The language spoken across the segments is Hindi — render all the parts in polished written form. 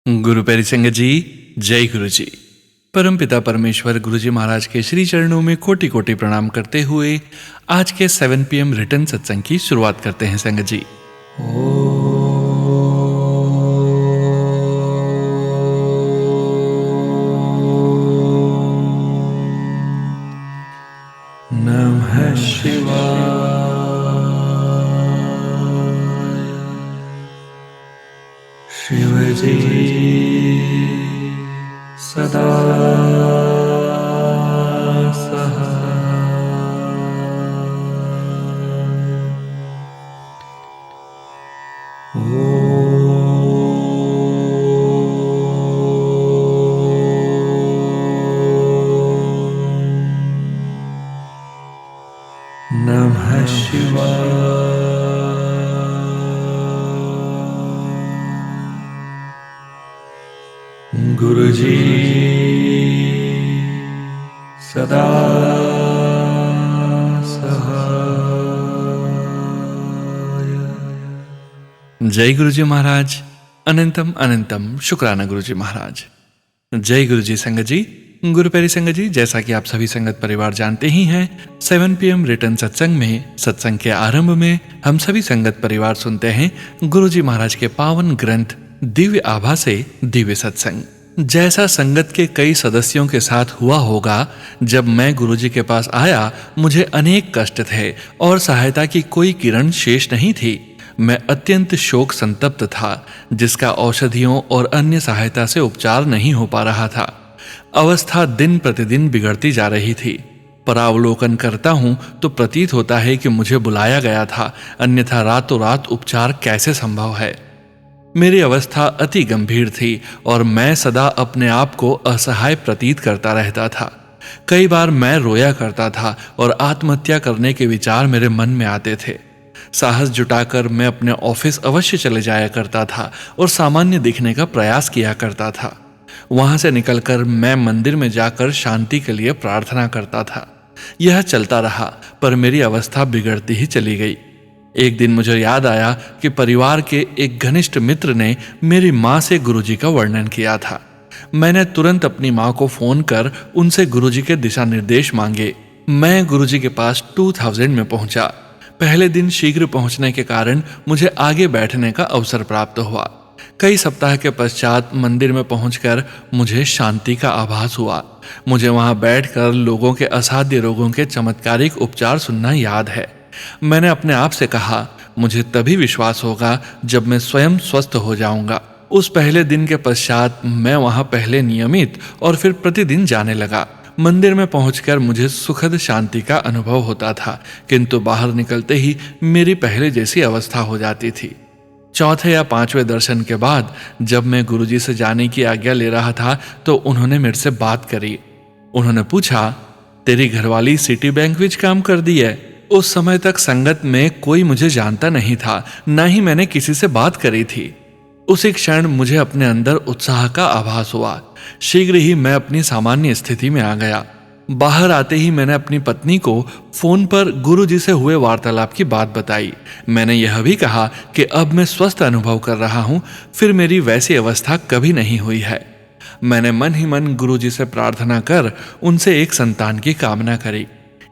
गुरु प्यारी संगत जी, जय गुरु जी। परमपिता परमेश्वर गुरु जी महाराज के श्री चरणों में कोटि कोटि प्रणाम करते हुए आज के 7 PM रिटर्न सत्संग की शुरुआत करते हैं संगत जी। नमः शिवाय। शिव जी सदा नमः शिवाय। गुरु जी सदा सहाय। जय गुरु जी महाराज। अनंतम अनंतम शुक्राना गुरु जी महाराज। जय गुरु जी संगत जी। गुरु प्यारी संगत जी, जैसा कि आप सभी संगत परिवार जानते ही हैं, 7 PM रिटर्न सत्संग में सत्संग के आरंभ में हम सभी संगत परिवार सुनते हैं गुरु जी महाराज के पावन ग्रंथ दिव्य आभा से दिव्य सत्संग। जैसा संगत के कई सदस्यों के साथ हुआ होगा, जब मैं गुरु जी के पास आया मुझे अनेक कष्ट थे और सहायता की कोई किरण शेष नहीं थी। मैं अत्यंत शोक संतप्त था, जिसका औषधियों और अन्य सहायता से उपचार नहीं हो पा रहा था। अवस्था दिन प्रतिदिन बिगड़ती जा रही थी। परावलोकन करता हूं तो प्रतीत होता है कि मुझे बुलाया गया था, अन्यथा रातों रात उपचार कैसे संभव है। मेरी अवस्था अति गंभीर थी और मैं सदा अपने आप को असहाय प्रतीत करता रहता था। कई बार मैं रोया करता था और आत्महत्या करने के विचार मेरे मन में आते थे। साहस जुटाकर मैं अपने ऑफिस अवश्य चले जाया करता था और सामान्य दिखने का प्रयास किया करता था। वहां से निकलकर मैं मंदिर में जाकर शांति के लिए प्रार्थना करता था। यह चलता रहा, पर मेरी अवस्था बिगड़ती ही चली गई। एक दिन मुझे याद आया कि परिवार के एक घनिष्ठ मित्र ने मेरी माँ से गुरुजी का वर्णन किया था। मैंने तुरंत अपनी माँ को फोन कर उनसे गुरुजी के दिशा निर्देश मांगे। मैं गुरुजी के पास 2000 में पहुंचा। पहले दिन शीघ्र पहुंचने के कारण मुझे आगे बैठने का अवसर प्राप्त हुआ। कई सप्ताह के पश्चात मंदिर में पहुंचकर मुझे शांति का आभास हुआ। मुझे वहां बैठकर लोगों के असाध्य रोगों के चमत्कारिक उपचार सुनना याद है। मैंने अपने आप से कहा, मुझे तभी विश्वास होगा जब मैं स्वयं स्वस्थ हो जाऊंगा। उस पहले दिन के पश्चात मैं वहां पहले नियमित और फिर प्रतिदिन जाने लगा। मंदिर में पहुंचकर मुझे सुखद शांति का अनुभव होता था, किंतु बाहर निकलते ही मेरी पहले जैसी अवस्था हो जाती थी। चौथे या 5वें दर्शन के बाद जब मैं गुरुजी से जाने की आज्ञा ले रहा था तो उन्होंने मेरे से बात करी। उन्होंने पूछा, तेरी घरवाली सिटी बैंक विच काम कर दी है? उस समय तक संगत में कोई मुझे जानता नहीं था, ना ही मैंने किसी से बात करी थी। उसी क्षण मुझे अपने अंदर उत्साह का आभास हुआ। शीघ्र ही मैं अपनी सामान्य स्थिति में आ गया। बाहर आते ही मैंने अपनी पत्नी को फोन पर गुरुजी से हुए वार्तालाप की बात बताई। मैंने यह भी कहा कि अब मैं स्वस्थ अनुभव कर रहा हूं, फिर मेरी वैसी अवस्था कभी नहीं हुई है। मैंने मन ही मन गुरुजी से प्रार्थना कर उनसे एक संतान की कामना करी।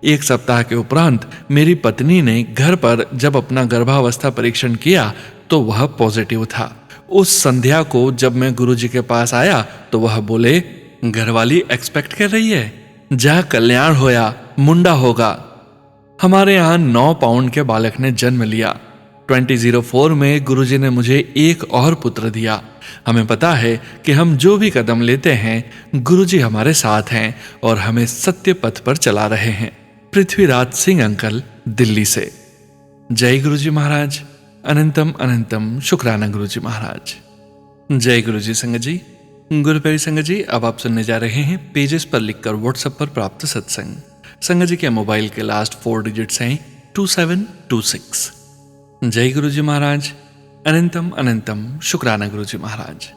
एक सप्ताह के उपरांत मेरी पत्नी ने घर पर जब अपना गर्भावस्था परीक्षण किया तो वह पॉजिटिव था। उस संध्या को जब मैं गुरुजी के पास आया तो वह बोले, घरवाली एक्सपेक्ट कर रही है, जा कल्याण होया, मुंडा होगा। हमारे यहाँ 9 पाउंड के बालक ने जन्म लिया। 2004 में गुरुजी ने मुझे एक और पुत्र दिया। हमें पता है कि हम जो भी कदम लेते हैं गुरुजी हमारे साथ हैं और हमें सत्य पथ पर चला रहे हैं। पृथ्वीराज सिंह अंकल, दिल्ली से। जय गुरुजी महाराज। अनंतम अनंतम शुक्राना गुरुजी महाराज। जय गुरुजी संगत जी। गुरु प्यारी संगत जी, अब आप सुनने जा रहे हैं पेजेस पर लिखकर व्हाट्सएप पर प्राप्त सत्संग। संगत जी के मोबाइल के लास्ट 4 डिजिट्स हैं 2726। जय गुरुजी महाराज। अनंतम अनंतम शुक्राना गुरुजी महाराज।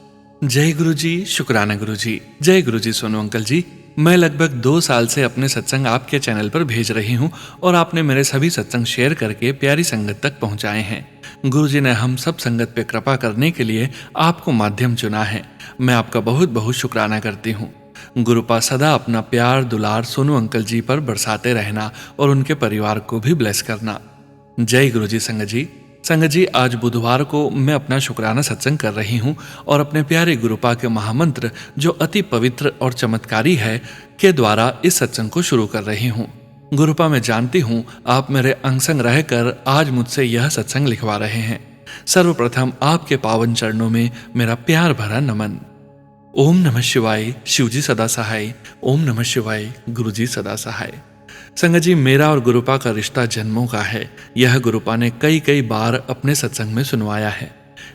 जय गुरुजी, शुक्राना गुरुजी। जय गुरुजी सोनू अंकल जी। मैं लगभग 2 साल से अपने सत्संग आपके चैनल पर भेज रही हूँ और आपने मेरे सभी सत्संग शेयर करके प्यारी संगत तक पहुँचाए हैं। गुरुजी ने हम सब संगत पे कृपा करने के लिए आपको माध्यम चुना है। मैं आपका बहुत बहुत शुक्राना करती हूँ। गुरुपा सदा अपना प्यार दुलार सोनू अंकल जी पर बरसाते रहना और उनके परिवार को भी ब्लेस करना। जय गुरुजी संगत जी। संगत जी, आज बुधवार को मैं अपना शुक्राना सत्संग कर रही हूँ और अपने प्यारे गुरुपा के महामंत्र जो अति पवित्र और चमत्कारी है के द्वारा इस सत्संग को शुरू कर रही हूँ। गुरुपा, मैं जानती हूँ आप मेरे अंग संग रहकर आज मुझसे यह सत्संग लिखवा रहे हैं। सर्वप्रथम आपके पावन चरणों में मेरा प्यार भरा नमन। ओम नमः शिवाय। शिवजी सदा सहाय। ओम नमः शिवाय। गुरुजी सदा सहाय। संगत जी, मेरा और गुरुपा का रिश्ता जन्मों का है। यह गुरुपा ने कई कई बार अपने सत्संग में सुनवाया है।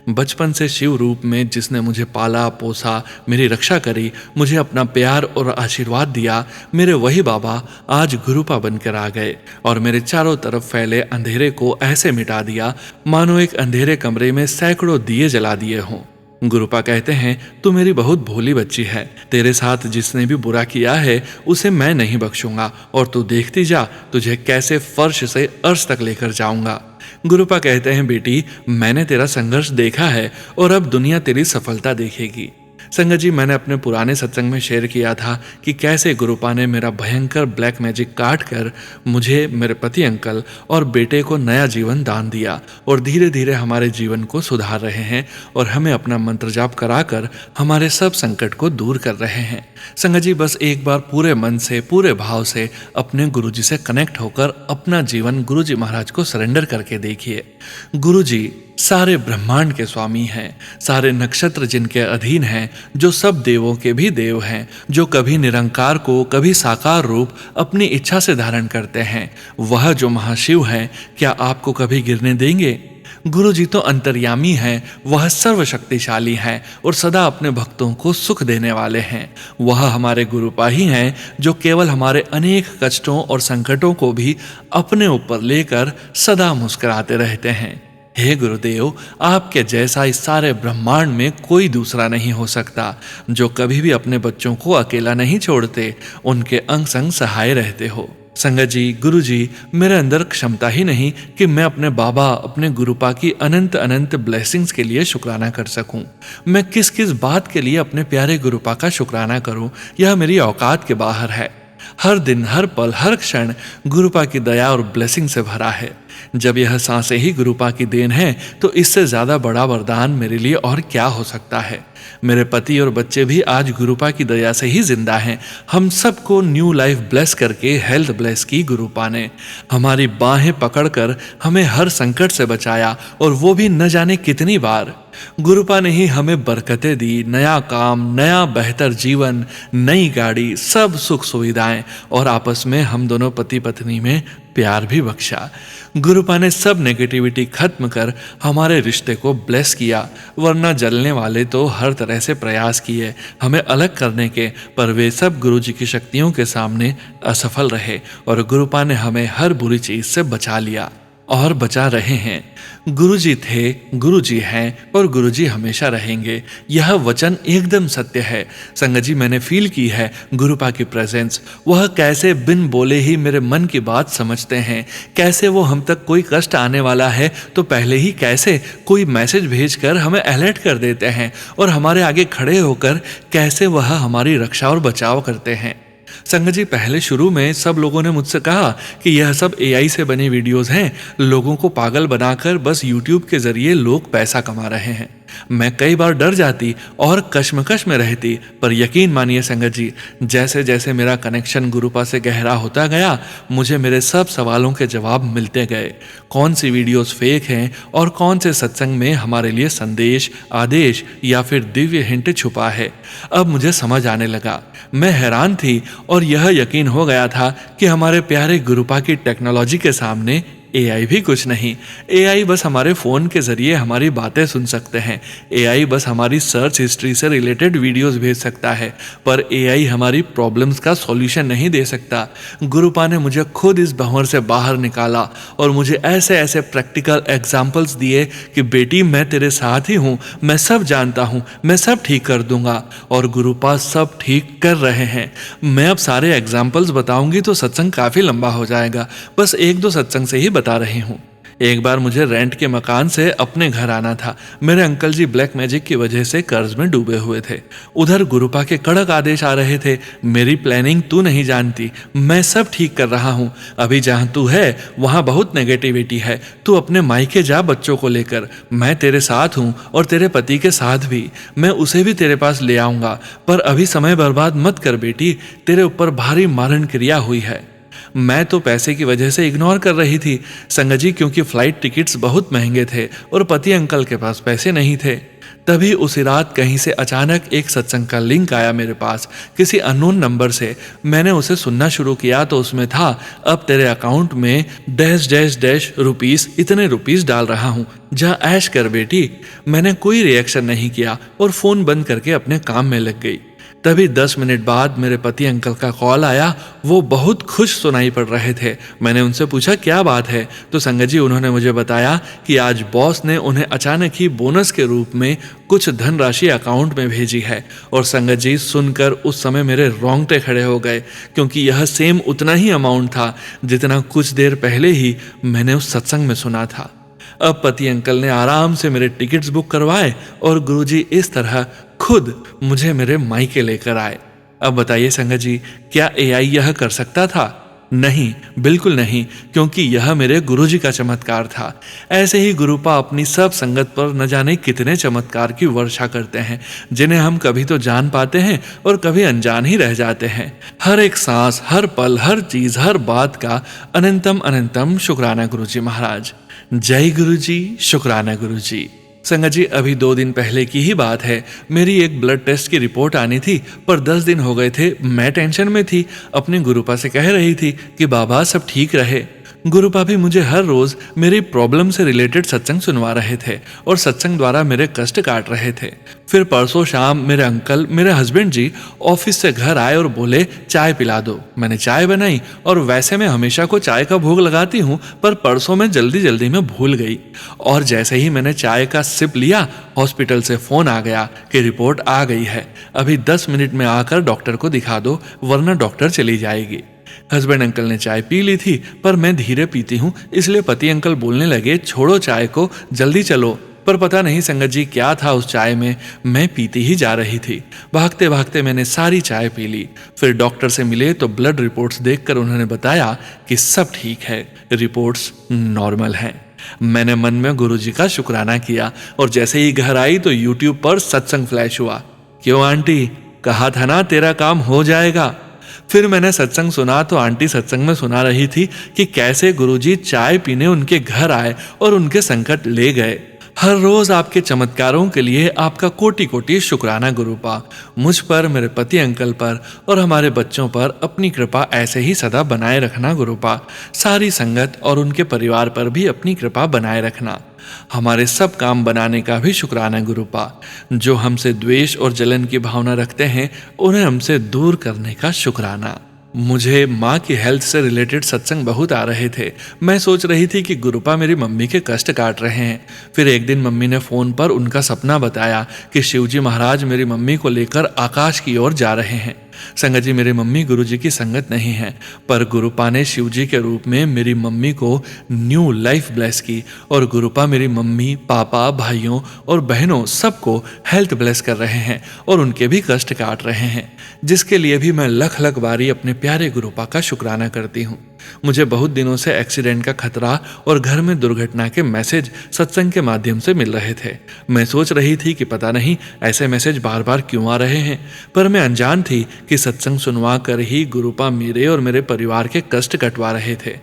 बचपन से शिव रूप में जिसने मुझे पाला पोसा, मेरी रक्षा करी, मुझे अपना प्यार और आशीर्वाद दिया, मेरे वही बाबा आज गुरुपा बनकर आ गए और मेरे चारों तरफ फैले अंधेरे को ऐसे मिटा दिया मानो एक अंधेरे कमरे में सैकड़ों दिए जला दिए हों। गुरुपा कहते हैं, तू मेरी बहुत भोली बच्ची है, तेरे साथ जिसने भी बुरा किया है उसे मैं नहीं बख्शूंगा और तू देखती जा तुझे कैसे फर्श से अर्श तक लेकर जाऊंगा। गुरुपा कहते हैं, बेटी मैंने तेरा संघर्ष देखा है और अब दुनिया तेरी सफलता देखेगी। संगत जी, मैंने अपने पुराने सत्संग में शेयर किया था कि कैसे गुरुपा ने मेरा भयंकर ब्लैक मैजिक काट कर मुझे, मेरे पति अंकल और बेटे को नया जीवन दान दिया और धीरे धीरे हमारे जीवन को सुधार रहे हैं और हमें अपना मंत्र जाप कराकर हमारे सब संकट को दूर कर रहे हैं। संगत जी, बस एक बार पूरे मन से पूरे भाव से अपने गुरुजी से कनेक्ट होकर अपना जीवन गुरुजी महाराज को सरेंडर करके देखिए। गुरुजी सारे ब्रह्मांड के स्वामी हैं, सारे नक्षत्र जिनके अधीन हैं, जो सब देवों के भी देव हैं, जो कभी निरंकार को कभी साकार रूप अपनी इच्छा से धारण करते हैं। वह जो महाशिव हैं, क्या आपको कभी गिरने देंगे? गुरु जी तो अंतर्यामी हैं, वह सर्वशक्तिशाली हैं और सदा अपने भक्तों को सुख देने वाले हैं। वह हमारे गुरुपा ही हैं जो केवल हमारे अनेक कष्टों और संकटों को भी अपने ऊपर लेकर सदा मुस्कुराते रहते हैं। हे गुरुदेव, आपके जैसा इस सारे ब्रह्मांड में कोई दूसरा नहीं हो सकता, जो कभी भी अपने बच्चों को अकेला नहीं छोड़ते, उनके अंग संग सहाय रहते हो। संगत जी, गुरु जी, मेरे अंदर क्षमता ही नहीं कि मैं अपने बाबा, अपने गुरुपा की अनंत अनंत ब्लेसिंग्स के लिए शुक्राना कर सकूं। मैं किस किस बात के लिए अपने प्यारे गुरुपा का शुक्राना करूं, यह मेरी औकात के बाहर है। हर दिन, हर पल, हर क्षण गुरुपा की दया और ब्लेसिंग से भरा है। जब यह सांसें ही गुरुपा की देन है तो इससे ज्यादा बड़ा वरदान मेरे लिए और क्या हो सकता है। मेरे पति और बच्चे भी आज गुरुपा की दया से ही जिंदा हैं। हम सबको न्यू लाइफ ब्लेस करके हेल्थ ब्लेस की गुरुपा ने। हमारी बाहें पकड़कर हमें हर संकट से बचाया और वो भी न जाने कितनी बार। गुरुपा ने ही हमें बरकतें दी, नया काम, नया बेहतर जीवन, नई गाड़ी, सब सुख सुविधाएं और आपस में हम दोनों पति पत्नी में प्यार भी बख्शा। गुरुपा ने सब नेगेटिविटी खत्म कर हमारे रिश्ते को ब्लेस किया, वरना जलने वाले तो हर तरह से प्रयास किए हमें अलग करने के, पर वे सब गुरु जी की शक्तियों के सामने असफल रहे और गुरुपा ने हमें हर बुरी चीज से बचा लिया और बचा रहे हैं। गुरुजी थे, गुरुजी हैं और गुरुजी हमेशा रहेंगे। यह वचन एकदम सत्य है। संगत जी, मैंने फील की है गुरुपा की प्रेजेंस। वह कैसे बिन बोले ही मेरे मन की बात समझते हैं, कैसे वो हम तक कोई कष्ट आने वाला है तो पहले ही कैसे कोई मैसेज भेजकर हमें अलर्ट कर देते हैं और हमारे आगे खड़े होकर कैसे वह हमारी रक्षा और बचाव करते हैं। संगत जी, पहले शुरू में सब लोगों ने मुझसे कहा कि यह सब एआई से बनी वीडियोस हैं, लोगों को पागल बनाकर बस यूट्यूब के जरिए लोग पैसा कमा रहे हैं। मैं कई बार डर जाती और कश्मकश में रहती, पर यकीन मानिए संगत जी, जैसे जैसे मेरा कनेक्शन गुरुपा से गहरा होता गया, मुझे मेरे सब सवालों के जवाब मिलते गए। कौन सी वीडियोस फेक हैं और कौन से सत्संग में हमारे लिए संदेश, आदेश या फिर दिव्य हिंट छुपा है, अब मुझे समझ आने लगा। मैं हैरान थी और यह यकीन हो गया था कि हमारे प्यारे गुरुपा की टेक्नोलॉजी के सामने एआई भी कुछ नहीं। एआई बस हमारे फ़ोन के ज़रिए हमारी बातें सुन सकते हैं। एआई बस हमारी सर्च हिस्ट्री से रिलेटेड वीडियोस भेज सकता है, पर एआई हमारी प्रॉब्लम्स का सॉल्यूशन नहीं दे सकता। गुरुपा ने मुझे खुद इस भंवर से बाहर निकाला और मुझे ऐसे ऐसे प्रैक्टिकल एग्जाम्पल्स दिए कि बेटी मैं तेरे साथ ही हूँ, मैं सब जानता हूँ, मैं सब ठीक कर दूंगा। और गुरुपा सब ठीक कर रहे हैं। मैं अब सारे एग्जाम्पल्स बताऊंगी तो सत्संग काफ़ी लंबा हो जाएगा, बस एक दो सत्संग से ही बता रही हूँ। एक बार मुझे रेंट के मकान से अपने घर आना था। मेरे अंकल जी ब्लैक मैजिक की वजह से कर्ज में डूबे हुए थे। उधर गुरुपा के कड़क आदेश आ रहे थे, मेरी प्लानिंग तू नहीं जानती, मैं सब ठीक कर रहा हूँ। अभी जहाँ तू है वहाँ बहुत नेगेटिविटी है, तू अपने मायके जा बच्चों को लेकर, मैं तेरे साथ हूँ और तेरे पति के साथ भी, मैं उसे भी तेरे पास ले आऊँगा। पर अभी समय बर्बाद मत कर बेटी, तेरे ऊपर भारी मारण क्रिया हुई है। मैं तो पैसे की वजह से इग्नोर कर रही थी संगत जी, क्योंकि फ्लाइट टिकट्स बहुत महंगे थे और पति अंकल के पास पैसे नहीं थे। तभी उसी रात कहीं से अचानक एक सत्संग का लिंक आया मेरे पास, किसी अननोन नंबर से। मैंने उसे सुनना शुरू किया तो उसमें था, अब तेरे अकाउंट में डैश डैश डैश रुपीस, इतने रुपीस डाल रहा हूँ, जा ऐश कर बेटी। मैंने कोई रिएक्शन नहीं किया और फोन बंद करके अपने काम में लग गई। तभी 10 मिनट बाद मेरे पति अंकल का कॉल आया। वो बहुत खुश सुनाई पड़ रहे थे। मैंने उनसे पूछा क्या बात है, तो संगत जी उन्होंने मुझे बताया कि आज बॉस ने उन्हें अचानक ही बोनस के रूप में कुछ धनराशि अकाउंट में भेजी है। और संगत जी सुनकर उस समय मेरे रोंगटे खड़े हो गए, क्योंकि यह सेम उतना ही अमाउंट था जितना कुछ देर पहले ही मैंने उस सत्संग में सुना था। अब पति अंकल ने आराम से मेरे टिकट्स बुक करवाए और गुरुजी इस तरह खुद मुझे मेरे मायके लेकर आए। अब बताइए संगत जी, क्या एआई यह कर सकता था? नहीं, बिल्कुल नहीं, क्योंकि यह मेरे गुरुजी का चमत्कार था। ऐसे ही गुरुपा अपनी सब संगत पर न जाने कितने चमत्कार की वर्षा करते हैं, जिन्हें हम कभी तो जान पाते हैं और कभी अनजान ही रह जाते हैं। हर एक सांस, हर पल, हर चीज, हर बात का अनंतम अनंतम शुक्राना गुरुजी महाराज। जय गुरुजी, शुक्राना गुरुजी। संगत जी अभी 2 दिन पहले की ही बात है। मेरी एक ब्लड टेस्ट की रिपोर्ट आनी थी, पर 10 दिन हो गए थे। मैं टेंशन में थी, अपने गुरुपा से कह रही थी कि बाबा सब ठीक रहे। गुरुपा भी मुझे हर रोज मेरी प्रॉब्लम से रिलेटेड सत्संग सुनवा रहे थे और सत्संग द्वारा मेरे कष्ट काट रहे थे। फिर परसों शाम मेरे अंकल, मेरे हस्बैंड जी ऑफिस से घर आए और बोले चाय पिला दो। मैंने चाय बनाई और वैसे मैं हमेशा को चाय का भोग लगाती हूँ, पर परसों मैं जल्दी जल्दी में भूल गई। और जैसे ही मैंने चाय का सिप लिया, हॉस्पिटल से फोन आ गया कि रिपोर्ट आ गई है, अभी 10 मिनट में आकर डॉक्टर को दिखा दो, वरना डॉक्टर चली जाएगी। हस्बैंड अंकल ने चाय पी ली थी, पर मैं धीरे पीती हूँ, इसलिए पति अंकल बोलने लगे छोड़ो चाय को, जल्दी चलो। पर पता नहीं संगत जी क्या था उस चाय में, मैं पीती ही जा रही थी। भागते भागते मैंने सारी चाय पी ली। फिर डॉक्टर से मिले तो ब्लड रिपोर्ट्स देखकर उन्होंने बताया कि सब ठीक है, रिपोर्ट्स नॉर्मल हैं। मैंने मन में गुरुजी का शुक्राना किया और जैसे ही घर आई तो यूट्यूब पर सत्संग फ्लैश हुआ। क्यों आंटी, कहा था ना तेरा काम हो जाएगा। फिर मैंने सत्संग सुना तो आंटी सत्संग में सुना रही थी कि कैसे गुरुजी चाय पीने उनके घर आए और उनके संकट ले गए। हर रोज आपके चमत्कारों के लिए आपका कोटि कोटि शुक्राना गुरुपा। मुझ पर, मेरे पति अंकल पर और हमारे बच्चों पर अपनी कृपा ऐसे ही सदा बनाए रखना गुरुपा। सारी संगत और उनके परिवार पर भी अपनी कृपा बनाए रखना। हमारे सब काम बनाने का भी शुक्राना गुरुपा। जो हमसे द्वेष और जलन की भावना रखते हैं, उन्हें हमसे दूर करने का शुक्राना। मुझे माँ की हेल्थ से रिलेटेड सत्संग बहुत आ रहे थे। मैं सोच रही थी कि गुरुपा मेरी मम्मी के कष्ट काट रहे हैं। फिर एक दिन मम्मी ने फ़ोन पर उनका सपना बताया कि शिवजी महाराज मेरी मम्मी को लेकर आकाश की ओर जा रहे हैं। संगत जी मेरी मम्मी गुरुजी की संगत नहीं है, पर गुरुपा ने शिवजी के रूप में मेरी मम्मी को न्यू लाइफ ब्लेस की और गुरुपा मेरी मम्मी, पापा, भाइयों और बहनों सबको हेल्थ ब्लेस कर रहे हैं और उनके भी कष्ट काट रहे हैं, जिसके लिए भी मैं लख लख बारी अपने प्यारे गुरुपा का शुक्राना करती हूँ। मुझे बहुत दिनों से एक्सीडेंट का खतरा और घर में दुर्घटना के मैसेज सत्संग के माध्यम से मिल रहे थे। मैं सोच रही थी कि पता नहीं ऐसे मैसेज बार बार क्यों आ रहे हैं, पर मैं अनजान थी कि सत्संग सुनवा कर ही गुरुपा मेरे और मेरे परिवार के कष्ट कटवा रहे थे।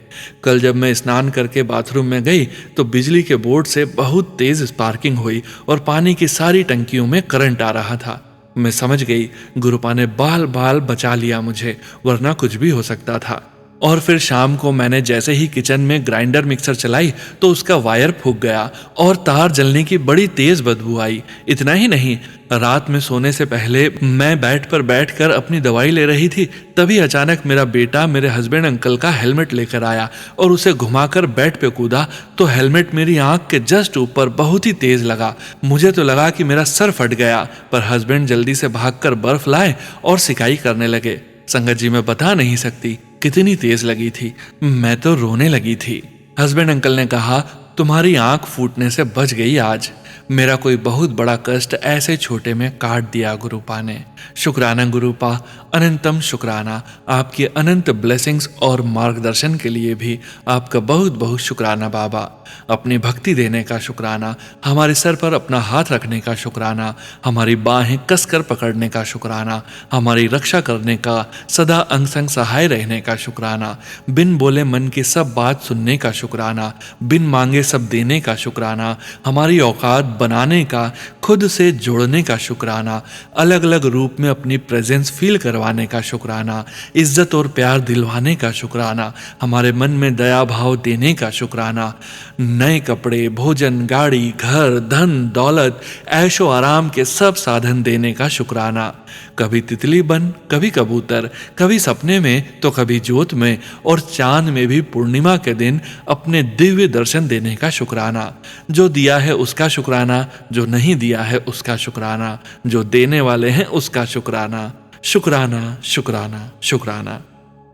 कल जब मैं स्नान करके बाथरूम में गई तो बिजली के बोर्ड से बहुत तेज स्पार्किंग हुई और पानी की सारी टंकियों में करंट आ रहा था। मैं समझ गई गुरुपा ने बाल बाल बचा लिया मुझे, वरना कुछ भी हो सकता था। और फिर शाम को मैंने जैसे ही किचन में ग्राइंडर मिक्सर चलाई तो उसका वायर फूक गया और तार जलने की बड़ी तेज बदबू आई। इतना ही नहीं, रात में सोने से पहले मैं बेड पर बैठकर अपनी दवाई ले रही थी, तभी अचानक मेरा बेटा मेरे हस्बैंड अंकल का हेलमेट लेकर आया और उसे घुमाकर बेड पे कूदा तो हेलमेट मेरी आंख के जस्ट ऊपर बहुत ही तेज लगा। मुझे तो लगा कि मेरा सर फट गया, पर हस्बैंड जल्दी से भागकर बर्फ लाए और सिकाई करने लगे। संगत जी, मैं बता नहीं सकती कितनी तेज लगी थी, मैं तो रोने लगी थी। हस्बैंड अंकल ने कहा, तुम्हारी आंख फूटने से बच गई आज। मेरा कोई बहुत बड़ा कष्ट ऐसे छोटे में काट दिया गुरुपा ने। शुक्राना गुरुपा, अनंतम शुक्राना। आपकी अनंत ब्लेसिंग्स और मार्गदर्शन के लिए भी आपका बहुत बहुत शुक्राना बाबा। अपनी भक्ति देने का शुक्राना, हमारे सर पर अपना हाथ रखने का शुक्राना, हमारी बाहें कसकर पकड़ने का शुक्राना, हमारी रक्षा करने का, सदा अंग संग सहाय रहने का शुक्राना, बिन बोले मन की सब बात सुनने का शुक्राना, बिन मांगे सब देने का शुक्राना, हमारी औकात बनाने का, खुद से जोड़ने का शुक्राना, अलग अलग रूप में अपनी प्रेजेंस फील करवाने का शुक्राना, इज्जत और प्यार दिलवाने का शुक्राना, हमारे मन में दया भाव देने का शुक्राना, नए कपड़े, भोजन, गाड़ी, घर, धन, दौलत, ऐशो आराम के सब साधन देने का शुक्राना, कभी तितली बन, कभी कबूतर, कभी सपने में तो कभी जोत में, और चांद में भी पूर्णिमा के दिन अपने दिव्य दर्शन देने का शुक्राना। जो दिया है उसका शुक्राना, जो नहीं दिया है उसका शुक्राना, जो देने वाले हैं उसका शुक्राना। शुक्राना शुक्राना शुक्राना।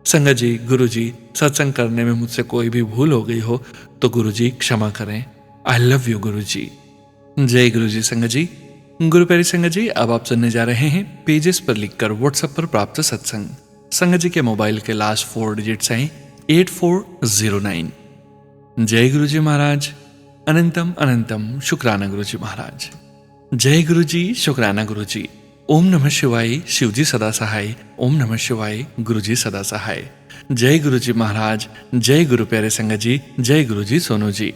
संगत जी, गुरु जी, सत्संग करने में मुझसे कोई भी भूल हो गई हो तो गुरु जी क्षमा करें। आई लव यू गुरु जी। जय गुरु जी। संगत जी, गुरु प्यारी संगत जी, अब आप सुनने जा रहे हैं पेजेस पर लिखकर व्हाट्सएप पर प्राप्त सत्संग। संगत जी के मोबाइल के लास्ट 4 डिजिट्स हैं 8409। जय गुरु जी महाराज। अनंतम अनंतम शुक्राना गुरु जी महाराज। जय गुरु जी, शुक्राना गुरु जी। ओम नमः शिवाय, शिव जी सदा सहाय। ओम नमः शिवाय, गुरु जी सदा सहाय। जय गुरु जी महाराज। जय गुरु प्यारे संगत जी। जय गुरु जी सोनू जी।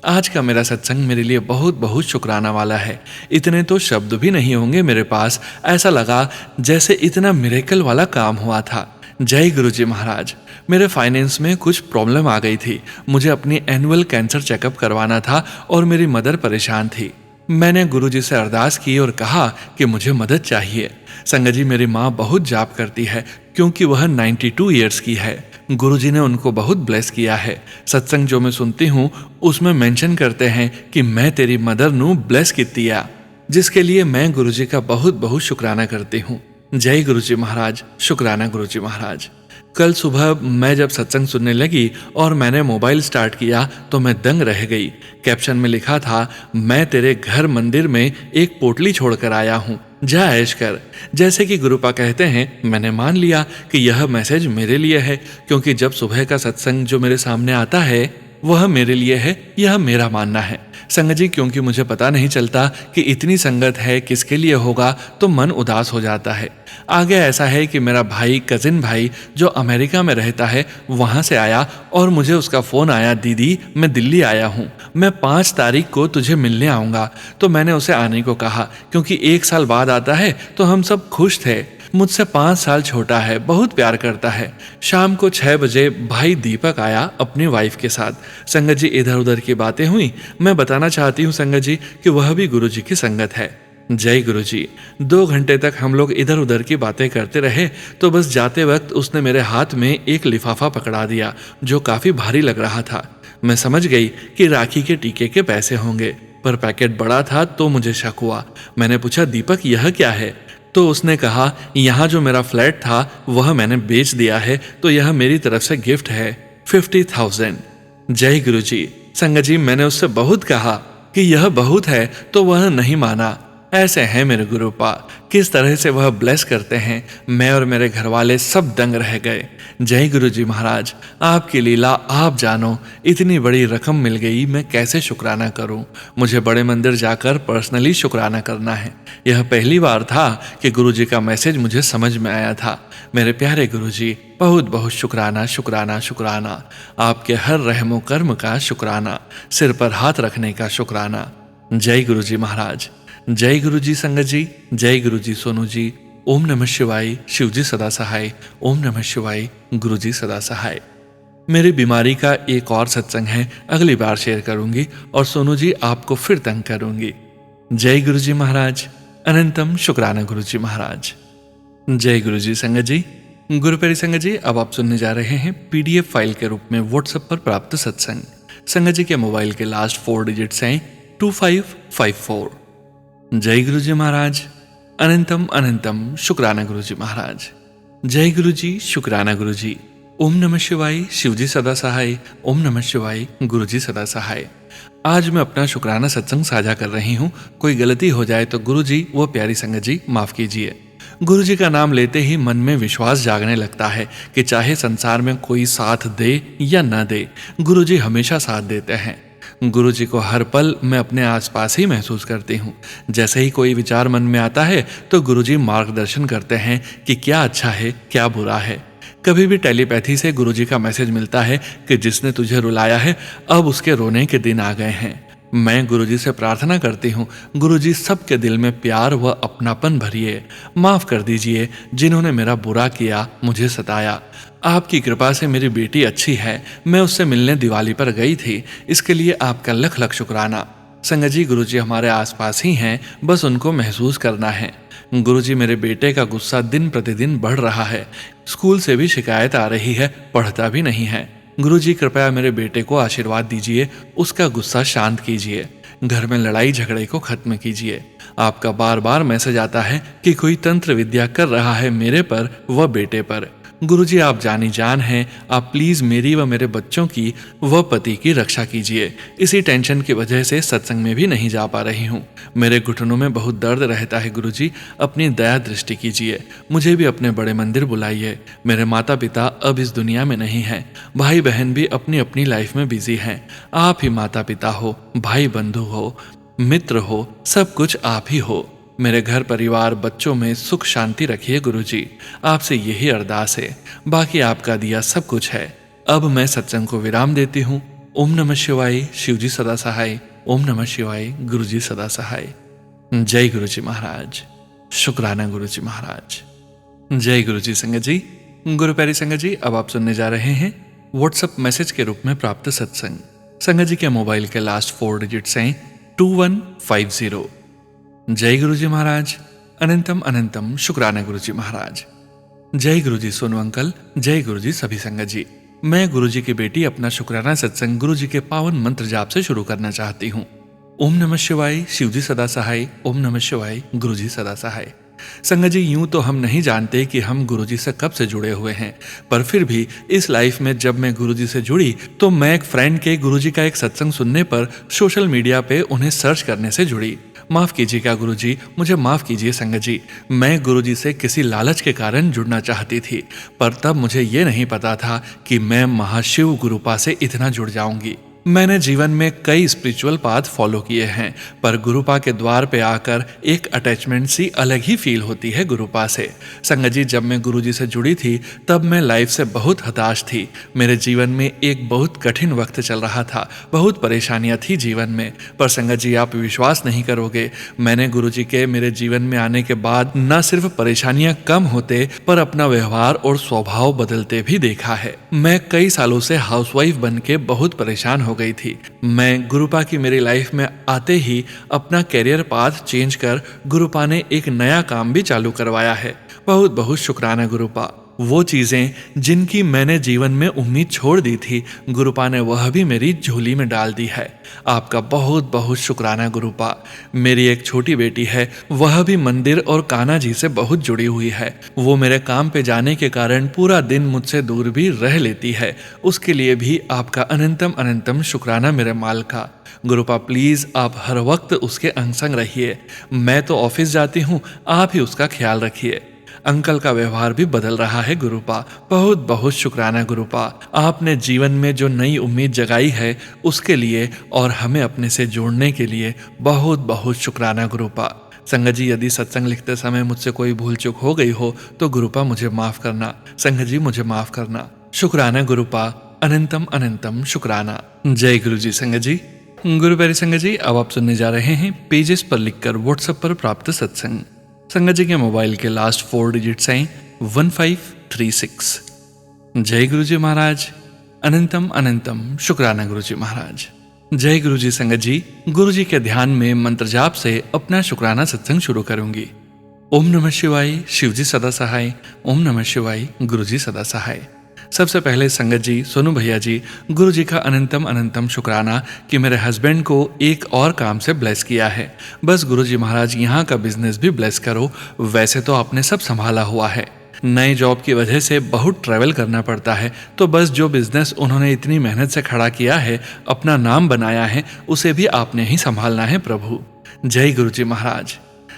आज का मेरा सत्संग मेरे लिए बहुत बहुत शुक्राना वाला है। इतने तो शब्द भी नहीं होंगे मेरे पास, ऐसा लगा जैसे इतना मिरेकल वाला काम हुआ था। जय गुरु जी महाराज। मेरे फाइनेंस में कुछ प्रॉब्लम आ गई थी। मुझे अपनी एनुअल कैंसर चेकअप करवाना था और मेरी मदर परेशान थी। मैंने गुरुजी से अरदास की और कहा कि मुझे मदद चाहिए। संगत जी, मेरी माँ बहुत जाप करती है क्योंकि वह 92 ईयर्स की है। गुरुजी ने उनको बहुत ब्लेस किया है। सत्संग जो मैं सुनती हूँ उसमें मेंशन करते हैं कि मैं तेरी मदर नू ब्लेस किया, जिसके लिए मैं गुरुजी का बहुत बहुत शुक्राना करती हूँ। जय गुरुजी महाराज। शुक्राना गुरुजी महाराज। कल सुबह मैं जब सत्संग सुनने लगी और मैंने मोबाइल स्टार्ट किया तो मैं दंग रह गई। कैप्शन में लिखा था, मैं तेरे घर मंदिर में एक पोटली छोड़कर आया हूँ, जा ऐश कर। जैसे कि गुरुपा कहते हैं, मैंने मान लिया कि यह मैसेज मेरे लिए है, क्योंकि जब सुबह का सत्संग जो मेरे सामने आता है वह मेरे लिए है, यह मेरा मानना है। संगत जी, क्योंकि मुझे पता नहीं चलता कि इतनी संगत है किसके लिए होगा तो मन उदास हो जाता है। आगे ऐसा है कि मेरा भाई, कजिन भाई जो अमेरिका में रहता है, वहां से आया और मुझे उसका फोन आया, दीदी मैं दिल्ली आया हूँ, मैं 5 तारीख को तुझे मिलने आऊँगा। तो मैंने उसे आने को कहा, क्योंकि 1 साल बाद आता है तो हम सब खुश थे। मुझसे 5 साल छोटा है, बहुत प्यार करता है। शाम को 6 बजे भाई दीपक आया अपनी वाइफ के साथ। संगत जी, इधर उधर की बातें हुई। मैं बताना चाहती हूँ संगत जी कि वह भी गुरु जी की संगत है। जय गुरु जी। 2 घंटे तक हम लोग इधर उधर की बातें करते रहे तो बस जाते वक्त उसने मेरे हाथ में एक लिफाफा पकड़ा दिया जो काफी भारी लग रहा था। मैं समझ गई कि राखी के टीके के पैसे होंगे, पर पैकेट बड़ा था तो मुझे शक हुआ। मैंने पूछा, दीपक यह क्या है? तो उसने कहा, यहाँ जो मेरा फ्लैट था वह मैंने बेच दिया है, तो यह मेरी तरफ से गिफ्ट है, 50,000। जय गुरु जी। संगत जी, मैंने उससे बहुत कहा कि यह बहुत है तो वह नहीं माना। ऐसे हैं मेरे गुरुपा, किस तरह से वह ब्लेस करते हैं। मैं और मेरे घर वाले सब दंग रह गए। जय गुरु जी महाराज। आपकी लीला आप जानो, इतनी बड़ी रकम मिल गई, मैं कैसे शुक्राना करूं। मुझे बड़े मंदिर जाकर पर्सनली शुक्राना करना है। यह पहली बार था कि गुरु जी का मैसेज मुझे समझ में आया था। मेरे प्यारे गुरु जी, बहुत बहुत शुक्राना शुक्राना शुक्राना। आपके हर रहमो कर्म का शुक्राना, सिर पर हाथ रखने का शुक्राना। जय गुरु जी महाराज। जय गुरु जी संगत जी। जय गुरु जी सोनू जी। ओम नमः शिवाय, शिव जी सदा सहाय। ओम नमः शिवाय, गुरु जी सदा सहाय। मेरी बीमारी का एक और सत्संग है, अगली बार शेयर करूंगी और सोनू जी आपको फिर तंग करूंगी। जय गुरु जी महाराज। अनंतम शुक्राना गुरु जी महाराज। जय गुरु जी संगत जी। गुरु प्यारी संगत जी, अब आप सुनने जा रहे हैं पीडीएफ फाइल के रूप में व्हाट्सएप पर प्राप्त सत्संग। संगत जी के मोबाइल के लास्ट 4 डिजिट्स हैं 2554। जय गुरु जी महाराज। अनंतम अनंतम शुक्राना गुरु जी महाराज। जय गुरु जी, शुक्राना गुरु जी। ओम नमः शिवाय, शिवजी सदा सहाय। ओम नमः शिवाय, गुरु जी सदा सहाय। आज मैं अपना शुक्राना सत्संग साझा कर रही हूँ। कोई गलती हो जाए तो गुरु जी व प्यारी संगत जी माफ कीजिए। गुरु जी का नाम लेते ही मन में विश्वास जागने लगता है कि चाहे संसार में कोई साथ दे या न दे, गुरु जी हमेशा साथ देते हैं। गुरु जी को हर पल मैं अपने आसपास ही महसूस करती हूँ। जैसे ही कोई विचार मन में आता है तो गुरु जी मार्गदर्शन करते हैं कि क्या अच्छा है क्या बुरा है। कभी भी टेलीपैथी से गुरु जी का मैसेज मिलता है कि जिसने तुझे रुलाया है अब उसके रोने के दिन आ गए हैं। मैं गुरु जी से प्रार्थना करती हूँ, गुरु जी सबके दिल में प्यार व अपनापन भरिए। माफ कर दीजिए जिन्होंने मेरा बुरा किया, मुझे सताया। आपकी कृपा से मेरी बेटी अच्छी है। मैं उससे मिलने दिवाली पर गई थी, इसके लिए आपका लख लख शुक्राना। संगत जी, गुरु जी हमारे आसपास ही हैं, बस उनको महसूस करना है। गुरु जी, मेरे बेटे का गुस्सा दिन प्रतिदिन बढ़ रहा है। स्कूल से भी शिकायत आ रही है, पढ़ता भी नहीं है। गुरु जी कृपया मेरे बेटे को आशीर्वाद दीजिए, उसका गुस्सा शांत कीजिए, घर में लड़ाई झगड़े को खत्म कीजिए। आपका बार बार मैसेज आता है कि कोई तंत्र विद्या कर रहा है मेरे पर व बेटे पर। गुरुजी आप जानी जान हैं, आप प्लीज मेरी व मेरे बच्चों की व पति की रक्षा कीजिए। इसी टेंशन की वजह से सत्संग में भी नहीं जा पा रही हूँ। मेरे घुटनों में बहुत दर्द रहता है गुरुजी, अपनी दया दृष्टि कीजिए। मुझे भी अपने बड़े मंदिर बुलाइए। मेरे माता पिता अब इस दुनिया में नहीं हैं, भाई बहन भी अपनी अपनी लाइफ में बिजी हैं। आप ही माता पिता हो, भाई बंधु हो, मित्र हो, सब कुछ आप ही हो। मेरे घर परिवार बच्चों में सुख शांति रखिए गुरुजी, आपसे यही अरदास है। बाकी आपका दिया सब कुछ है। अब मैं सत्संग को विराम देती हूँ। ओम नमः शिवाय, शिवजी सदा सहाय। ओम नमः शिवाय, गुरुजी सदा सहाय। जय गुरुजी महाराज। शुक्राना गुरुजी महाराज। जय गुरुजी संगत जी। गुरु प्यारी संगत जी, अब आप सुनने जा रहे हैं व्हाट्सएप मैसेज के रूप में प्राप्त सत्संग। संगत जी के मोबाइल के लास्ट 4 डिजिट्स हैं 2150। जय गुरुजी महाराज। अनंतम अनंतम शुक्राना गुरुजी महाराज। जय गुरुजी सोनू अंकल। जय गुरुजी सभी संगत जी। मैं गुरुजी की बेटी अपना शुक्राना सत्संग गुरुजी के पावन मंत्र जाप से शुरू करना चाहती हूँ। ओम नमः शिवाय, शिवजी सदा सहाय। ओम नमः शिवाय, गुरुजी सदा सहाय। संगत जी, यूं तो हम नहीं जानते कि हम गुरुजी से कब से जुड़े हुए हैं, पर फिर भी इस लाइफ में जब मैं गुरुजी से जुड़ी तो मैं एक फ्रेंड के गुरुजी का एक सत्संग सुनने पर सोशल मीडिया पे उन्हें सर्च करने से जुड़ी। माफ कीजिएगा गुरुजी, मुझे माफ कीजिए संगत जी। मैं गुरुजी से किसी लालच के कारण जुड़ना चाहती थी, पर तब मुझे ये नहीं पता था कि मैं महाशिव गुरुपा से इतना जुड़ जाऊंगी। मैंने जीवन में कई स्पिरिचुअल पाथ फॉलो किए हैं, पर गुरुपा के द्वार पे आकर एक अटैचमेंट सी अलग ही फील होती है गुरुपा से। संगत जी, जब मैं गुरुजी से जुड़ी थी तब मैं लाइफ से बहुत हताश थी। मेरे जीवन में एक बहुत कठिन वक्त चल रहा था, बहुत परेशानियां थी जीवन में। पर संगत जी, आप विश्वास नहीं करोगे, मैंने गुरुजी के मेरे जीवन में आने के बाद न सिर्फ परेशानियां कम होते पर अपना व्यवहार और स्वभाव बदलते भी देखा है। मैं कई सालों से हाउसवाइफ बन के बहुत परेशान हो गई थी। मैं गुरुपा की मेरी लाइफ में आते ही अपना कैरियर पाथ चेंज कर गुरुपा ने एक नया काम भी चालू करवाया है। बहुत बहुत शुक्राना गुरुपा। वो चीजें जिनकी मैंने जीवन में उम्मीद छोड़ दी थी, गुरुपा ने वह भी मेरी झोली में डाल दी है। आपका बहुत बहुत शुक्राना गुरुपा। मेरी एक छोटी बेटी है, वह भी मंदिर और कान्हा जी से बहुत जुड़ी हुई है। वो मेरे काम पे जाने के कारण पूरा दिन मुझसे दूर भी रह लेती है। उसके लिए भी आपका अनंतम अनंतम शुक्राना मेरे माल का। गुरुपा प्लीज आप हर वक्त उसके अंग संग रहिए। मैं तो ऑफिस जाती हूँ, आप ही उसका ख्याल रखिए। अंकल का व्यवहार भी बदल रहा है गुरुपा। बहुत बहुत शुक्राना गुरुपा। आपने जीवन में जो नई उम्मीद जगाई है उसके लिए और हमें अपने से जोड़ने के लिए बहुत बहुत शुक्राना गुरुपा। संगत जी, यदि सत्संग लिखते समय मुझसे कोई भूल चूक हो गई हो तो गुरुपा मुझे माफ करना। संगत जी, मुझे माफ करना। शुक्राना गुरुपा। अनंतम अनंतम शुक्राना। जय गुरु जी संगत जी। गुरु प्यारी संगत जी, अब आप सुनने जा रहे हैं पेजेस पर लिखकर व्हाट्सएप पर प्राप्त सत्संग। संगत जी के मोबाइल के लास्ट 4 डिजिट्स हैं 1536। जय गुरु जी महाराज। अनंतम अनंतम शुक्राना गुरु जी महाराज। जय गुरु जी संगत जी। गुरु जी के ध्यान में मंत्र जाप से अपना शुक्राना सत्संग शुरू करूंगी। ओम नमः शिवाय, शिव जी सदा सहाय। ओम नमः शिवाय, गुरु जी सदा सहाय। सबसे पहले संगत जी, सोनू भैया जी, गुरु जी का अनंतम अनंतम शुक्राना कि मेरे हस्बैंड को एक और काम से ब्लेस किया है। बस गुरु जी महाराज यहाँ का बिजनेस भी ब्लेस करो। वैसे तो आपने सब संभाला हुआ है, नए जॉब की वजह से बहुत ट्रैवल करना पड़ता है, तो बस जो बिजनेस उन्होंने इतनी मेहनत से खड़ा किया है, अपना नाम बनाया है, उसे भी आपने ही संभालना है प्रभु। जय गुरु जी महाराज।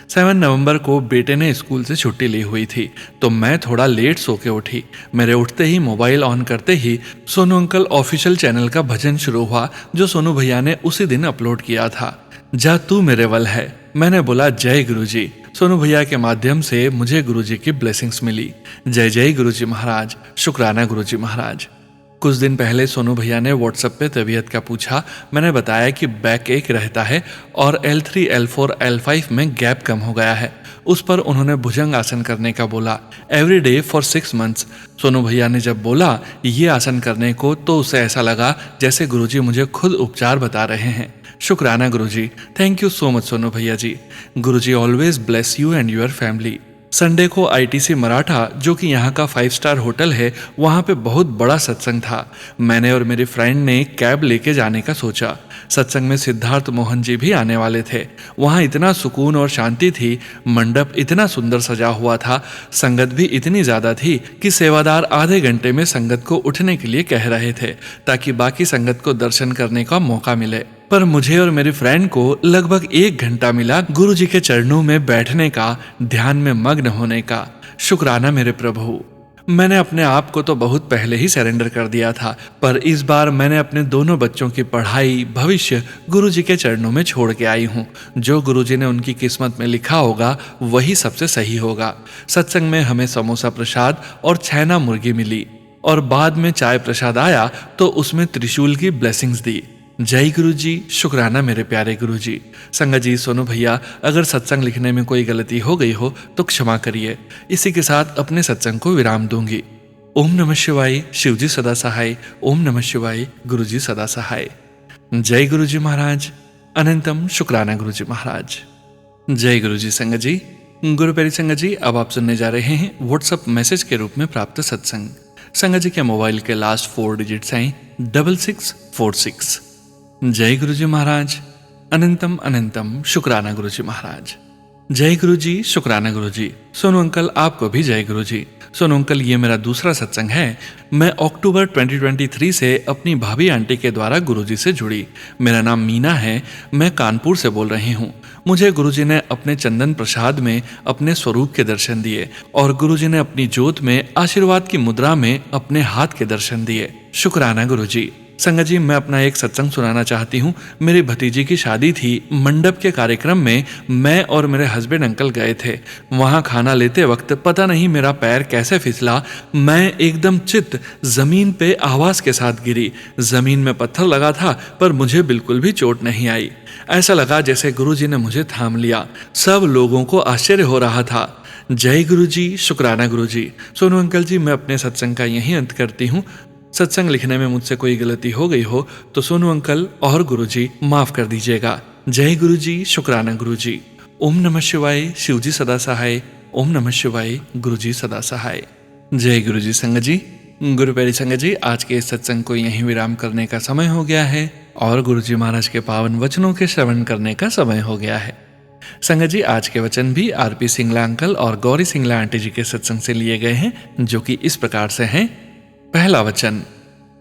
7 नवंबर को बेटे ने स्कूल से छुट्टी ली हुई थी, तो मैं थोड़ा लेट सो के उठी। मेरे उठते ही मोबाइल ऑन करते ही सोनू अंकल ऑफिशियल चैनल का भजन शुरू हुआ, जो सोनू भैया ने उसी दिन अपलोड किया था। जा तू मेरे वल है। मैंने बोला जय गुरु जी। सोनू भैया के माध्यम से मुझे गुरु जी की ब्लेसिंग्स मिली। जय जय गुरु जी महाराज, शुक्राना गुरु जी महाराज। कुछ दिन पहले सोनू भैया ने व्हाट्सएप पे तबीयत का पूछा। मैंने बताया कि बैक एक रहता है और L3, L4, L5 में गैप कम हो गया है। उस पर उन्होंने भुजंग आसन करने का बोला, every day for 6 months. Sonu भैया ने जब बोला ये आसन करने को, तो उसे ऐसा लगा जैसे गुरुजी मुझे खुद उपचार बता रहे हैं। शुक्राना गुरुजी। Thank you so much Sonu भैया जी। गुरुजी always bless you and your family. Sunday को ITC मराठा, जो कि यहाँ का 5 स्टार होटल है, वहाँ पे बहुत बड़ा सत्संग था। मैंने और मेरे फ्रेंड ने कैब लेके जाने का सोचा। सत्संग में सिद्धार्थ मोहन जी भी आने वाले थे। वहाँ इतना सुकून और शांति थी, मंडप इतना सुंदर सजा हुआ था, संगत भी इतनी ज्यादा थी कि सेवादार आधे घंटे में संगत को उठने के लिए कह रहे थे, ताकि बाकी संगत को दर्शन करने का मौका मिले। पर मुझे और मेरी फ्रेंड को लगभग 1 घंटा मिला गुरु जी के चरणों में बैठने का, ध्यान में मग्न होने का। शुक्राना मेरे प्रभु। मैंने अपने आप को तो बहुत पहले ही सरेंडर कर दिया था, पर इस बार मैंने अपने दोनों बच्चों की पढ़ाई, भविष्य गुरु जी के चरणों में छोड़ के आई हूँ। जो गुरु जी ने उनकी किस्मत में लिखा होगा वही सबसे सही होगा। सत्संग में हमें समोसा प्रसाद और छैना मुर्गी मिली, और बाद में चाय प्रसाद आया तो उसमें त्रिशूल की ब्लेसिंग्स दी। जय गुरु जी, शुक्राना मेरे प्यारे गुरु जी। संगत जी, सोनू भैया, अगर सत्संग लिखने में कोई गलती हो गई हो तो क्षमा करिए। इसी के साथ अपने सत्संग को विराम दूंगी। ओम नमः शिवाय, शिव जी सदा सहाय। ओम नमः शिवाय, गुरु जी सदा सहाय। जय गुरु जी महाराज। अनंतम शुक्राना गुरु जी महाराज। जय गुरु जी संगत जी। गुरु प्यारी संगत जी, अब आप सुनने जा रहे हैं व्हाट्सएप मैसेज के रूप में प्राप्त सत्संग। संगत जी के मोबाइल के लास्ट 4 डिजिट्स हैं 6646। जय गुरु जी महाराज। अनंतम अनंतम शुक्राना गुरु जी महाराज। जय गुरु जी, शुक्राना गुरु जी। सोनू अंकल, आपको भी जय गुरु जी। सोनू अंकल, ये मेरा दूसरा सत्संग है। मैं अक्टूबर 2023 से अपनी भाभी आंटी के द्वारा गुरुजी से जुड़ी। मेरा नाम मीना है। मैं कानपुर से बोल रही हूँ। मुझे गुरुजी ने अपने चंदन प्रसाद में अपने स्वरूप के दर्शन दिए, और गुरुजी ने अपनी ज्योत में आशीर्वाद की मुद्रा में अपने हाथ के दर्शन दिए। शुक्राना गुरुजी। संगत जी, मैं अपना एक सत्संग सुनाना चाहती हूँ। मेरी भतीजी की शादी थी। मंडप के कार्यक्रम में मैं और मेरे हस्बैंड अंकल गए थे। वहाँ खाना लेते वक्त पता नहीं मेरा पैर कैसे फिसला, मैं एकदम चित जमीन पे आवाज के साथ गिरी। जमीन में पत्थर लगा था, पर मुझे बिल्कुल भी चोट नहीं आई। ऐसा लगा जैसे गुरुजी ने मुझे थाम लिया। सब लोगों को आश्चर्य हो रहा था। जय गुरु जी, शुक्राना गुरु जी। सोनू अंकल जी, मैं अपने सत्संग का यही अंत करती हूँ। सत्संग लिखने में मुझसे कोई गलती हो गई हो तो सोनू अंकल और गुरुजी माफ कर दीजिएगा। जय गुरु जी, शुक्राना गुरु जी। ओम नमः शिवाय, शिव जी सदा सहाय। ओम नमः शिवाय, गुरु जी सदा सहाय। जय गुरु जी संगत जी। गुरु प्यारी संगत जी, आज के इस सत्संग को यहीं विराम करने का समय हो गया है, और गुरु जी महाराज के पावन वचनों के श्रवण करने का समय हो गया है। संगत जी, आज के वचन भी RP सिंगला अंकल और गौरी सिंगला आंटी जी के सत्संग से लिए गए हैं, जो कि इस प्रकार से हैं। पहला वचन,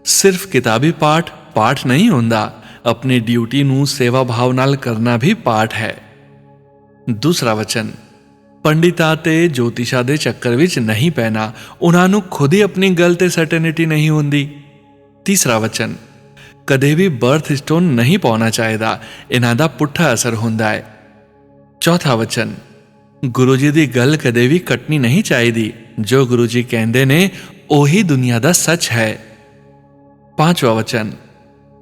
सिर्फ किताबी पाठ पाठ नहीं होंदा, अपनी ड्यूटी नू सेवा भाव नाल करना भी पाठ है। दूसरा वचन, पंडिता ते ज्योतिषा दे चक्कर विच नहीं पैना, उन्हां नू खुद ही अपनी गल ते सर्टेनिटी नहीं होंदी। तीसरा वचन, कदे भी बर्थ स्टोन नहीं पाना चाहिदा, इन्हां दा पुट्ठा असर हुंदा है। चौथा वचन, गुरु जी दी गल कदे भी कटनी नहीं चाहिदी, जो गुरु जी कहंदे ने ओही दुनिया दा सच है। पांचवा वचन,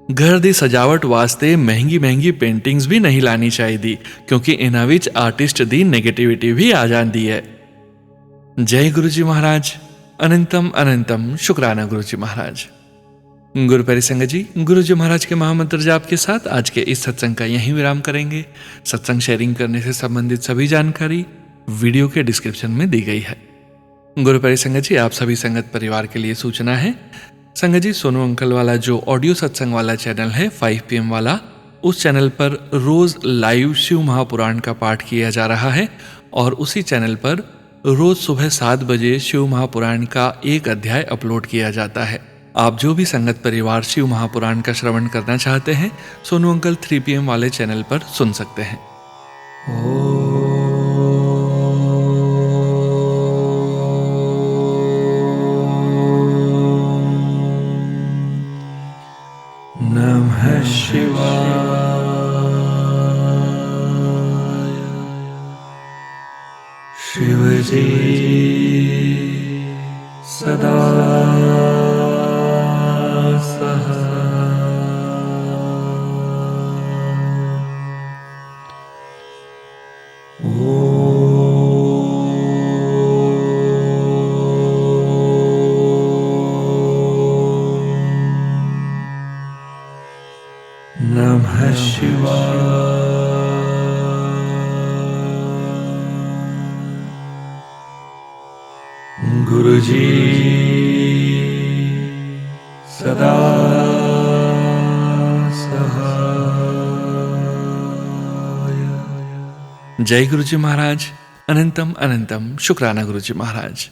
घर दी सजावट वास्ते महंगी महंगी पेंटिंग्स भी नहीं लानी चाहिए, क्योंकि इन्हां विच आर्टिस्ट दी नेगेटिविटी भी आ जाती है। जय गुरु जी महाराज। अनंतम अनंतम शुक्राना गुरु जी महाराज। गुरुपैरी संगत जी, गुरु जी महाराज के महामंत्र जाप के साथ आज के इस सत्संग का यहीं विराम करेंगे। सत्संग शेयरिंग करने से संबंधित सभी जानकारी वीडियो के डिस्क्रिप्शन में दी गई है। गुरुपैरी संगत जी, आप सभी संगत परिवार के लिए सूचना है। संगत जी, सोनू अंकल वाला जो ऑडियो सत्संग वाला चैनल है 5 PM वाला, उस चैनल पर रोज लाइव शिव महापुराण का पाठ किया जा रहा है और उसी चैनल पर रोज सुबह 7 बजे शिव महापुराण का एक अध्याय अपलोड किया जाता है। आप जो भी संगत परिवार शिव महापुराण का श्रवण करना चाहते हैं, सोनू अंकल 3 PM वाले चैनल पर सुन सकते हैं। नमः शिवाय। शिवजी सदा नमः शिवाय। गुरुजी सदा सहाय। जय गुरुजी महाराज। अनंतम अनंतम शुक्राना गुरुजी महाराज।